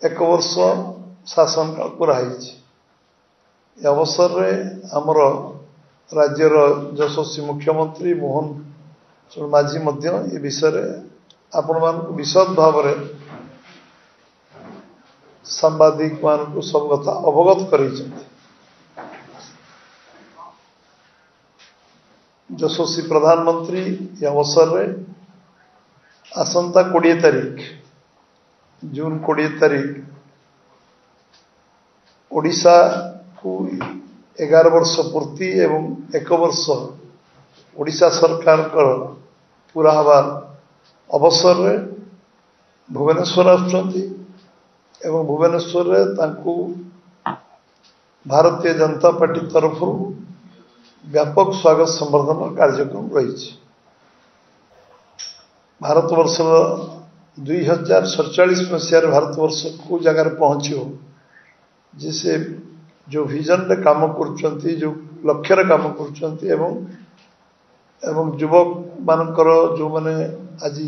एक वर्ष शासन काल पूरा अवसर में आमर राज्यर यशस्वी मुख्यमंत्री मोहन चरण माझी ए विषय आपण मान विशद भाव सांबादिक मान सब कथा अवगत कर यशस्वी प्रधानमंत्री अवसर में आसंता 20 तारीख जून 20 तारीख ओडिशा को 11 वर्ष पूर्ति एवं 1 वर्ष ओडिशा सरकार पूरा हबार अवसर में भुवनेश्वर एवं भुवनेश्वर भारतीय जनता पार्टी तरफ व्यापक स्वागत संवर्धन कार्यक्रम रही भारतवर्ष 2047 मसीह भारतवर्ष को जगार पहुँचो जिसे जो विजन रे काम कर जो लक्ष्य रे काम कर युवक मानकर जो माने आज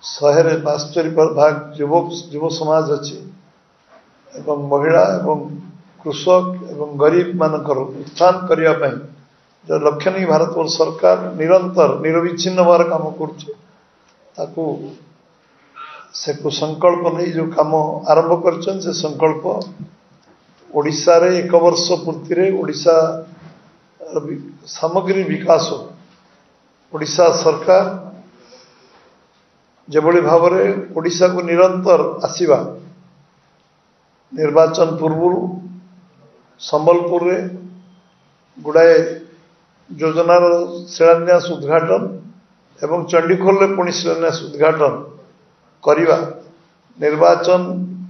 172 भाग युव समाज अच्छी एवं महिला एवं कृषक एवं गरीब मानकर उत्थान करने जो लक्ष्य नहीं भारतवर्ष सरकार निरंतर निरविच्छिन्न भाव काम कर संकल्प नहीं जो काम आरंभ कर संकल्प ओडिशा रे 1 वर्ष पूर्ति रे ओडिशा सामग्री विकास ओडिशा सरकार जेभली भाव में ओडिशा को निरंतर आसीबा निर्वाचन पूर्व संबलपुर रे गुड़ाए योजनार शिलान्यास उद्घाटन एवं चंडीखोल रे पुणी शिलान्यास उद्घाटन करिवा निर्वाचन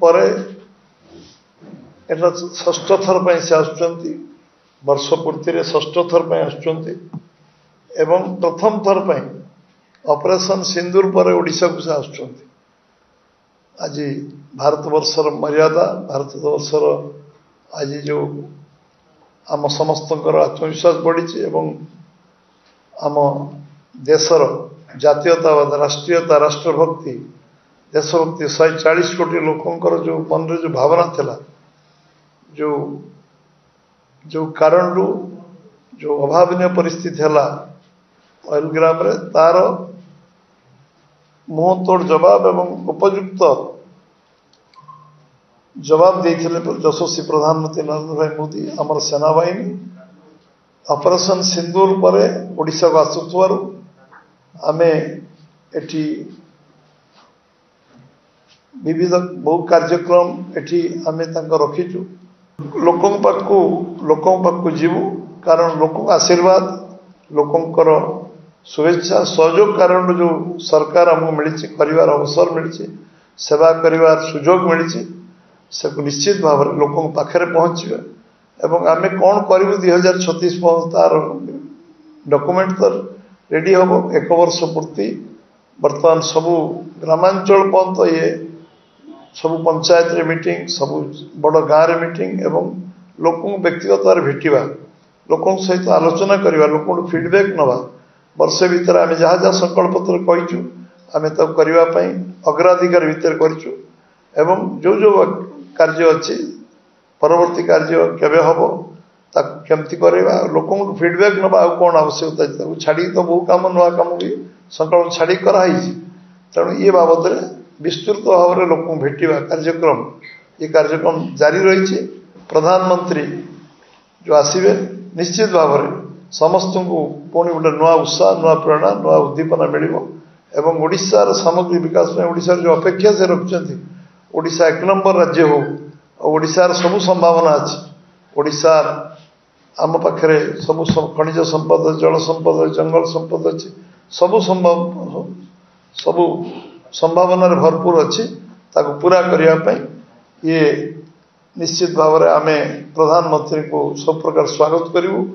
पर एटा 6ठ थर पे से आसुचंती वर्ष पूर्ति रे 6ठ थर पे आसुचंती एवं प्रथम थर पे ऑपरेशन सिंदूर पर ओडिशा को से आसुचंती आज भारतवर्षर मर्यादा भारतवर्षर आज जो आम समस्त आत्मविश्वास बढ़ी एवं आम देशर जातीयतावाद राष्ट्रीयता राष्ट्रभक्ति देशभक्ति 140 कोटी लोकंकर जो मन रे जो भावना थिला जो कारण रु जो अभावनीय परिस्थिति है ऑयलग्राम रे तार मुंह तोड़ जवाब एवं उपयुक्त जवाब देते यशस्वी प्रधानमंत्री नरेंद्र भाई मोदी आमर सेनाबाहिनी ऑपरेशन सिंदूर पर ओडिशा को आसुथुआरु आमे एठी विविध बहु कार्यक्रम एठी आमे तांको रखिचु लोकों पाखु जीवु कारण लोकों आशीर्वाद लोकंकर शुभेच्छा सहयोग कारण जो सरकार आमको मिली परिवार अवसर मिली सेवा करिवार सुजोग मिली से निश्चित भाव में लोकों पाखे पहुँचे एवं आम कौन करूँ 2036 तार डॉक्यूमेंट तो रेडी हम 1 वर्ष पूर्ति बर्तमान सबू ग्रामांचल पर्यंत ये सबू पंचायत रे मीटिंग सबू बड़ गाँव रे मीटिंग एवं लोकों व्यक्तिगत भाव भेटा लोकों सहित आलोचना करवा लोक फीडबैक नवा वर्षे भीतर आम जहाँ जहाँ संकल्प पत्र कहीचु आम तक करने अग्राधिकार भितर करूँ एवं जो जो कार्य अच्छी परवर्ती कार्य केवे हम केमती करवा लोक फीडबैक नवा आउ कौन आवश्यकता छाड़ी तो बहु कम नुआ कम भी संकल्प छाड़ी कराई तेणु ये बाबद विस्तृत भाव में लोक भेटा कार्यक्रम ये कार्यक्रम जारी रही प्रधानमंत्री जो आसवे निश्चित भाव में समस्त को पुणी गोटे नुआ उत्साह नुआ प्रेरणा नुआ उद्दीपना मिल एवं ओडिशार सामग्री विकास में ओडिशार जो अपेक्षा से रखिंट ओडिशा 1 नंबर राज्य हो ओडिशार सबू संभावना अच्छी ओडिशार आम पाखे सबू खनिज संपद जल संपद जंगल संपद अच्छी सबू सबू संभावना भरपूर अच्छी ताको पूरा करने ये निश्चित भाव में आम प्रधानमंत्री को सब प्रकार स्वागत करूँ